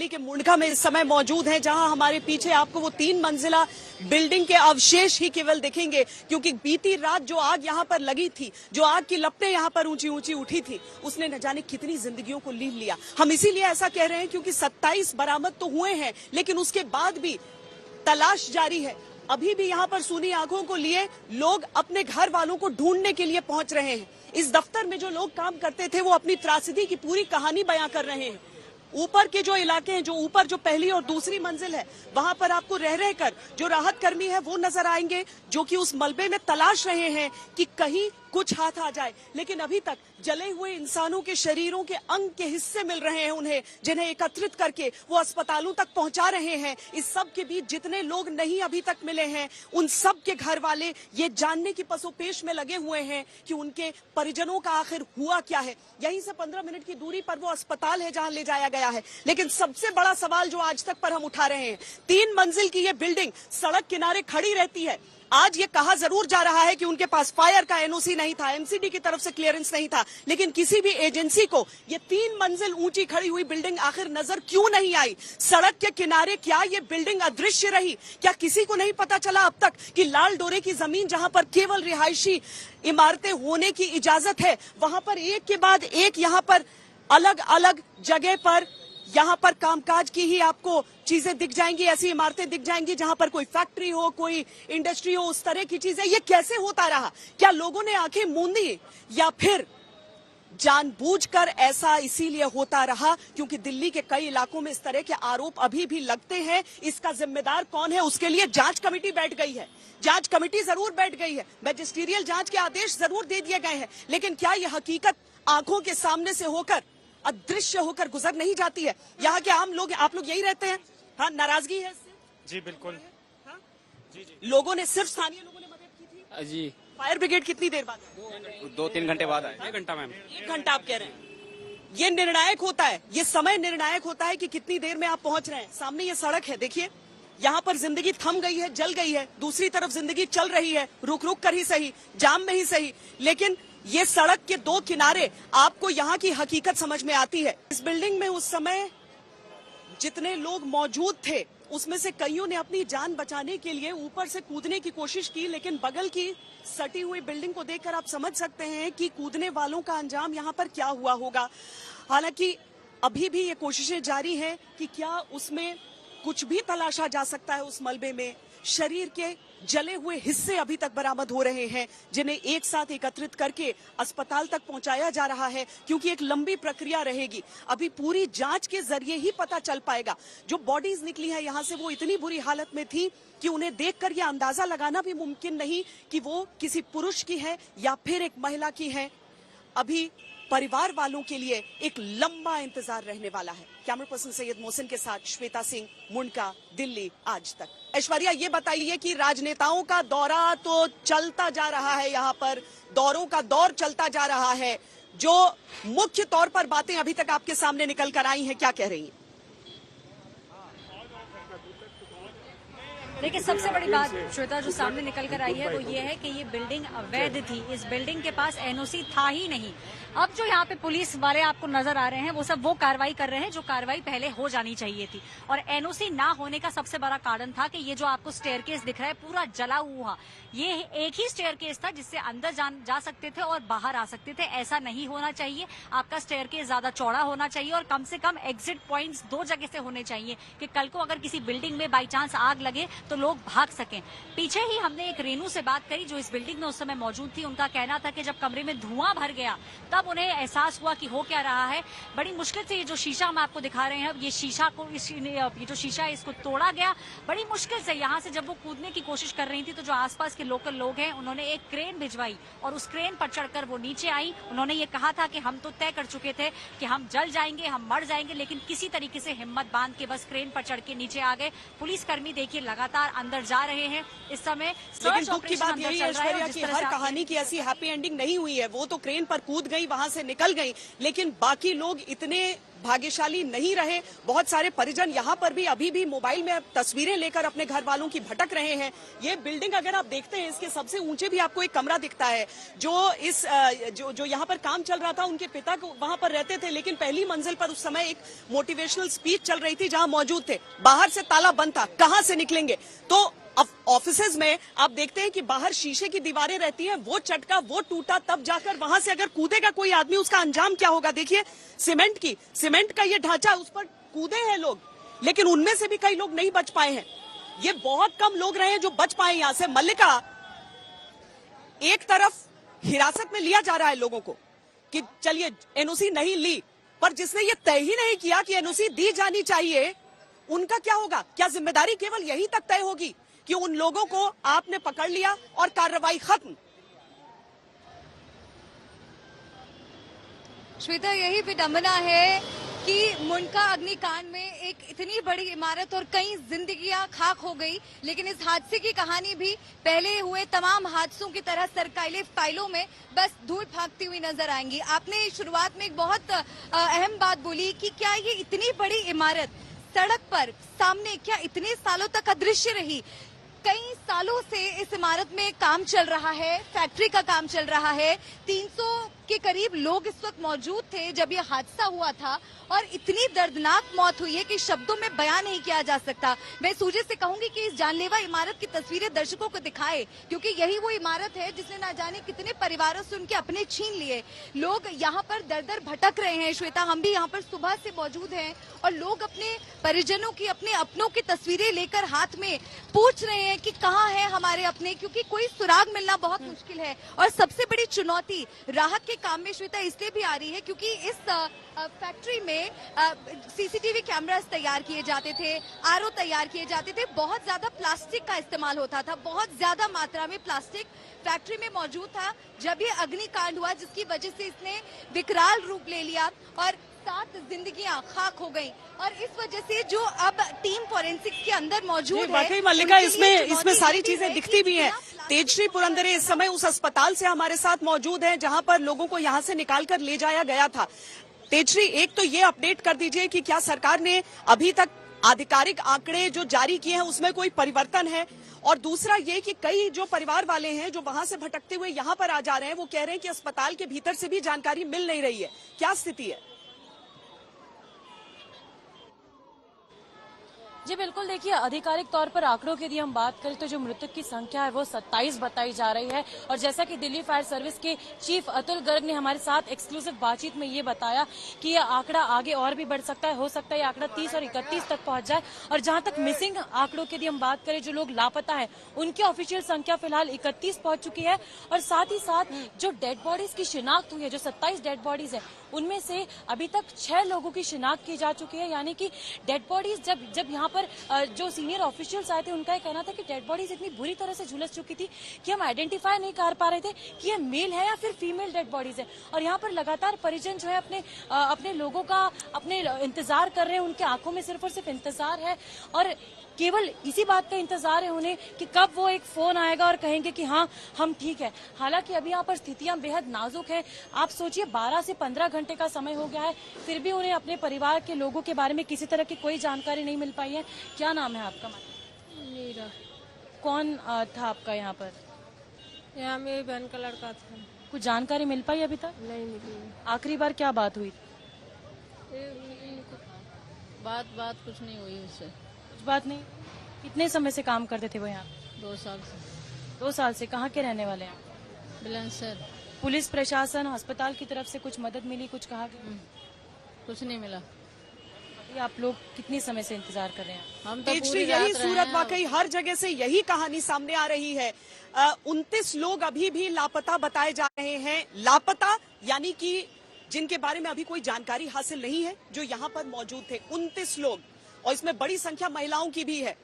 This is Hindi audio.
दिल्ली के मुंडका में इस समय मौजूद हैं, जहां हमारे पीछे आपको वो 3 मंजिला बिल्डिंग के अवशेष ही केवल दिखेंगे, क्योंकि बीती रात जो आग यहां पर लगी थी, जो आग की लपटें यहां पर ऊंची ऊंची उठी थी, उसने न जाने कितनी जिंदगियों को लील लिया। हम इसीलिए ऐसा कह रहे हैं क्योंकि 27 बरामद तो हुए हैं, लेकिन उसके बाद भी तलाश जारी है। अभी भी यहाँ पर सूनी आंखों को लिए लोग अपने घर वालों को ढूंढने के लिए पहुंच रहे हैं। इस दफ्तर में जो लोग काम करते थे वो अपनी त्रासदी की पूरी कहानी बयां कर रहे हैं। ऊपर के जो इलाके हैं, जो ऊपर जो पहली और दूसरी मंजिल है, वहां पर आपको रह रहकर जो राहत कर्मी है वो नजर आएंगे, जो कि उस मलबे में तलाश रहे हैं कि कहीं कुछ हाथ आ जाए। लेकिन अभी तक जले हुए इंसानों के शरीरों के अंग के हिस्से मिल रहे हैं उन्हें, जिन्हें एकत्रित करके वो अस्पतालों तक पहुंचा रहे हैं। इस सब के बीच जितने लोग नहीं अभी तक मिले हैं, उन सब के घर वाले ये जानने की पसोपेश में लगे हुए हैं कि उनके परिजनों का आखिर हुआ क्या है। यहीं से 15 मिनट की दूरी पर वो अस्पताल है जहां ले जाया गया है। लेकिन सबसे बड़ा सवाल जो आज तक पर हम उठा रहे हैं, 3 मंजिल की ये बिल्डिंग सड़क किनारे खड़ी रहती है। आज ये कहा जरूर जा रहा है कि उनके पास फायर का एनओसी नहीं था, एमसीडी की तरफ से क्लियरेंस नहीं था, लेकिन किसी भी एजेंसी को ये 3 मंजिल ऊंची खड़ी हुई बिल्डिंग आखिर नजर क्यों नहीं आई? सड़क के किनारे क्या ये बिल्डिंग अदृश्य रही? क्या किसी को नहीं पता चला अब तक कि लाल डोरे की जमीन जहां पर केवल रिहायशी इमारतें होने की इजाजत है, वहां पर एक के बाद एक यहाँ पर अलग अलग जगह पर यहाँ पर कामकाज की ही आपको चीजें दिख जाएंगी, ऐसी इमारतें दिख जाएंगी जहां पर कोई फैक्ट्री हो, कोई इंडस्ट्री हो, उस तरह की चीजें। ये कैसे होता रहा? क्या लोगों ने आंखें मूंदी, या फिर जानबूझकर ऐसा इसीलिए होता रहा क्योंकि दिल्ली के कई इलाकों में इस तरह के आरोप अभी भी लगते हैं? इसका जिम्मेदार कौन है? उसके लिए जांच कमेटी बैठ गई है, जांच कमेटी जरूर बैठ गई है, मैजिस्ट्रियल जांच के आदेश जरूर दे दिए गए हैं, लेकिन क्या यह हकीकत आंखों के सामने से होकर, अदृश्य होकर गुजर नहीं जाती है? यहाँ के आम लोग, आप लोग यही रहते हैं? हाँ, नाराजगी है इससे? जी बिल्कुल। हाँ? जी लोगों ने, सिर्फ स्थानीय लोगों ने मदद की थी? जी। फायर ब्रिगेड कितनी देर बाद? 2-3 घंटे बाद आए। 1 घंटा मैम। 1 घंटा आप कह रहे हैं? ये निर्णायक होता है, ये समय निर्णायक होता है कि कितनी देर में आप पहुंच रहे हैं। सामने ये सड़क है, देखिए, यहाँ पर जिंदगी थम गई है, जल गई है, दूसरी तरफ जिंदगी चल रही है, रुक रुक कर ही सही, जाम में ही सही, लेकिन ये सड़क के 2 किनारे आपको यहाँ की हकीकत समझ में आती है। इस बिल्डिंग में उस समय जितने लोग मौजूद थे, उसमें से कईयों ने अपनी जान बचाने के लिए ऊपर से कूदने की कोशिश की, लेकिन बगल की सटी हुई बिल्डिंग को देखकर आप समझ सकते हैं कि कूदने वालों का अंजाम यहाँ पर क्या हुआ होगा। हालांकि अभी भी ये कोशिशें जारी हैं कि क्या उसमें कुछ भी तलाशा जा सकता है। उस मलबे में शरीर के जले हुए हिस्से अभी तक बरामद हो रहे हैं, जिन्हें एक साथ एकत्रित करके अस्पताल तक पहुंचाया जा रहा है, क्योंकि एक लंबी प्रक्रिया रहेगी। अभी पूरी जांच के जरिए ही पता चल पाएगा। जो बॉडीज निकली है यहाँ से, वो इतनी बुरी हालत में थी कि उन्हें देखकर यह अंदाजा लगाना भी मुमकिन नहीं कि वो किसी पुरुष की है या फिर एक महिला की है। अभी परिवार वालों के लिए एक लंबा इंतजार रहने वाला है। कैमरा पर्सन सैयद मोहसिन के साथ श्वेता सिंह, मुंडका, दिल्ली आज तक। ऐश्वर्या, ये बताइए कि राजनेताओं का दौरा तो चलता जा रहा है, यहाँ पर दौरों का दौर चलता जा रहा है। जो मुख्य तौर पर बातें अभी तक आपके सामने निकल कर आई हैं, क्या कह रही हैं? देखिए, सबसे बड़ी बात श्वेता जो सामने निकल कर आई है वो ये है कि ये बिल्डिंग अवैध थी। इस बिल्डिंग के पास एनओसी था ही नहीं। अब जो यहाँ पे पुलिस वाले आपको नजर आ रहे हैं, वो सब वो कार्रवाई कर रहे हैं जो कार्रवाई पहले हो जानी चाहिए थी। और एनओसी ना होने का सबसे बड़ा कारण था कि ये जो आपको स्टेयरकेस दिख रहा है पूरा जला हुआ, ये एक ही स्टेयरकेस था जिससे अंदर जा सकते थे और बाहर आ सकते थे। ऐसा नहीं होना चाहिए। आपका स्टेयरकेस ज्यादा चौड़ा होना चाहिए और कम से कम एग्जिट पॉइंट्स 2 जगह से होने चाहिए कि कल को अगर किसी बिल्डिंग में बाई चांस आग लगे तो लोग भाग सकें। पीछे ही हमने एक रेनू से बात करी जो इस बिल्डिंग में उस समय मौजूद थी। उनका कहना था कि जब कमरे में धुआं भर गया तब उन्हें एहसास हुआ कि हो क्या रहा है। बड़ी मुश्किल से ये जो शीशा हम आपको दिखा रहे हैं, ये शीशा को ये जो शीशा है इसको तोड़ा गया बड़ी मुश्किल से। यहाँ से जब वो कूदने की कोशिश कर रही थी तो जो आसपास के लोकल लोग हैं उन्होंने एक क्रेन भिजवाई और उस क्रेन पर चढ़कर वो नीचे आई। उन्होंने ये कहा था कि हम तो तय कर चुके थे कि हम जल जाएंगे, हम मर जाएंगे, लेकिन किसी तरीके से हिम्मत बांध के बस क्रेन पर चढ़ के नीचे आ गए। पुलिसकर्मी देखिए लगातार अंदर जा रहे हैं। इस समय लेकिन दुख की बात यही है ऐश्वर्या कि हर कहानी की ऐसी हैप्पी एंडिंग नहीं हुई है। वो तो क्रेन पर कूद गई, वहां से निकल गई, लेकिन बाकी लोग इतने भाग्यशाली नहीं रहे। बहुत सारे परिजन यहाँ पर भी अभी भी मोबाइल में तस्वीरें लेकर अपने घर वालों की भटक रहे हैं। ये बिल्डिंग अगर आप देखते हैं, इसके सबसे ऊंचे भी आपको एक कमरा दिखता है। जो यहाँ पर काम चल रहा था, उनके पिता को वहां पर रहते थे, लेकिन पहली मंजिल पर उस समय एक मोटिवेशनल स्पीच चल रही थी जहां मौजूद थे। बाहर से ताला बंद था, कहां से निकलेंगे? तो अब ऑफिसेज में आप देखते हैं कि बाहर शीशे की दीवारें रहती हैं, वो चटका, वो टूटा, तब जाकर वहां से अगर कूदेगा कोई आदमी, उसका अंजाम क्या होगा? देखिए, सीमेंट का ये ढांचा, उस पर कूदे हैं लोग, लेकिन उनमें से भी कई लोग नहीं बच पाए हैं। ये बहुत कम लोग रहे हैं जो बच पाए यहां से। मल्लिका, एक तरफ हिरासत में लिया जा रहा है लोगों को कि चलिए एनओसी नहीं ली, पर जिसने ये तय ही नहीं किया कि एनओसी दी जानी चाहिए, उनका क्या होगा? क्या जिम्मेदारी केवल यही तक तय होगी कि उन लोगों को आपने पकड़ लिया और कार्रवाई खत्म? श्वेता, यही विडंबना है कि मुंडका अग्निकांड में एक इतनी बड़ी इमारत और कई जिंदगियां खाक हो गई, लेकिन इस हादसे की कहानी भी पहले हुए तमाम हादसों की तरह सरकारी फाइलों में बस धूल फेंकती हुई नजर आएंगी। आपने शुरुआत में एक बहुत अहम बात बोली कि क्या ये इतनी बड़ी इमारत सड़क पर सामने क्या इतने सालों तक अदृश्य रही? कई सालों से इस इमारत में काम चल रहा है, फैक्ट्री का काम चल रहा है। 300 के करीब लोग इस वक्त मौजूद थे जब ये हादसा हुआ था, और इतनी दर्दनाक मौत हुई है कि शब्दों में बयान नहीं किया जा सकता। मैं सूजे से कहूंगी कि इस जानलेवा इमारत की तस्वीरें दर्शकों को दिखाए, क्योंकि यही वो इमारत है जिसने ना जाने कितने परिवारों से उनके अपने छीन लिए। लोग यहाँ पर दर दर भटक रहे हैं। श्वेता, हम भी यहाँ पर सुबह से मौजूद हैं और लोग अपने परिजनों की, अपने अपनों की तस्वीरें लेकर हाथ में पूछ रहे हैं कि कहाँ है हमारे अपने, क्योंकि कोई सुराग मिलना बहुत मुश्किल है। और सबसे बड़ी चुनौती राहत के काम में श्वेता इसलिए भी आ रही है क्योंकि इस फैक्ट्री में सीसीटीवी कैमरास तैयार किए जाते थे, आरओ तैयार किए जाते थे, बहुत ज्यादा प्लास्टिक का इस्तेमाल होता था, बहुत ज्यादा मात्रा में प्लास्टिक फैक्ट्री में मौजूद था। जब ये अग्निकांड हुआ, जिसकी वजह से इसने विकराल रूप ले लिया और 7 जिंदगियां खाक हो गईं, और इस वजह से जो अब टीम फोरेंसिक्स के अंदर मौजूद है, वाकई मल्लिका, इसमें सारी चीजें दिखती भी हैं। तेजश्री पुरंदरे इस समय उस अस्पताल से हमारे साथ मौजूद हैं जहां पर लोगों को यहां से निकालकर ले जाया गया था। तेजश्री, एक तो ये अपडेट कर दीजिए कि क्या सरकार ने अभी तक आधिकारिक आंकड़े जो जारी किए हैं उसमें कोई परिवर्तन है, और दूसरा ये कि कई जो परिवार वाले हैं जो वहां से भटकते हुए यहाँ पर आ जा रहे हैं, वो कह रहे हैं कि अस्पताल के भीतर से भी जानकारी मिल नहीं रही है। क्या स्थिति है? जी बिल्कुल, देखिए आधिकारिक तौर पर आंकड़ों की यदि हम बात करें तो जो मृतक की संख्या है वो 27 बताई जा रही है। और जैसा कि दिल्ली फायर सर्विस के चीफ अतुल गर्ग ने हमारे साथ एक्सक्लूसिव बातचीत में ये बताया कि ये आंकड़ा आगे और भी बढ़ सकता है, हो सकता है ये आंकड़ा 30 और 31 तक पहुंच जाए। और जहां तक मिसिंग आंकड़ों की यदि हम बात करें, जो लोग लापता है, उनकी ऑफिशियल संख्या फिलहाल 31 पहुंच चुकी है। और साथ ही साथ जो डेड बॉडीज की शिनाख्त हुई है, जो 27 डेड बॉडीज है, उनमें से अभी तक 6 लोगों की शिनाख्त की जा चुकी है। यानी कि डेड बॉडीज जब यहाँ पर जो सीनियर ऑफिशियल्स आए थे, उनका कहना था कि डेड बॉडीज इतनी बुरी तरह से झुलस चुकी थी कि हम आइडेंटिफाई नहीं कर पा रहे थे कि ये मेल है या फिर फीमेल डेड बॉडीज है। और यहाँ पर लगातार परिजन जो है अपने लोगों का अपने इंतजार कर रहे हैं, उनके आंखों में सिर्फ और सिर्फ इंतजार है, और केवल इसी बात का इंतजार है उन्हें कि कब वो एक फोन आएगा और कहेंगे कि हाँ हम ठीक है। हालांकि अभी यहाँ पर स्थितियां बेहद नाजुक है। आप सोचिए 12 से 15 घंटे का समय हो गया है, फिर भी उन्हें अपने परिवार के लोगों के बारे में किसी तरह की कोई जानकारी नहीं मिल पाई है। क्या नाम है आपका? मीरा। कौन था आपका यहाँ पर? यहाँ मेरी बहन का लड़का था। कुछ जानकारी मिल पाई अभी तक? नहीं मिली। आखिरी बार क्या बात हुई? बात कुछ नहीं हुई उससे। बात नहीं। कितने समय से काम करते थे वो यहाँ? 2 साल से। 2 साल से। कहाँ के रहने वाले हैं? बुलंदशहर। पुलिस प्रशासन, अस्पताल की तरफ से कुछ मदद मिली, कुछ कहा गया? कुछ नहीं मिला। अभी आप लोग कितने समय से इंतजार कर रहे हैं? हम तो तेजश्री, पूरी यही रात रहे सूरत, हैं। वाकई हर जगह से यही कहानी सामने आ रही है। 29 लोग अभी भी लापता बताए जा रहे हैं। लापता यानी कि जिनके बारे में अभी कोई जानकारी हासिल नहीं है, जो यहाँ पर मौजूद थे 29 लोग, और इसमें बड़ी संख्या महिलाओं की भी है।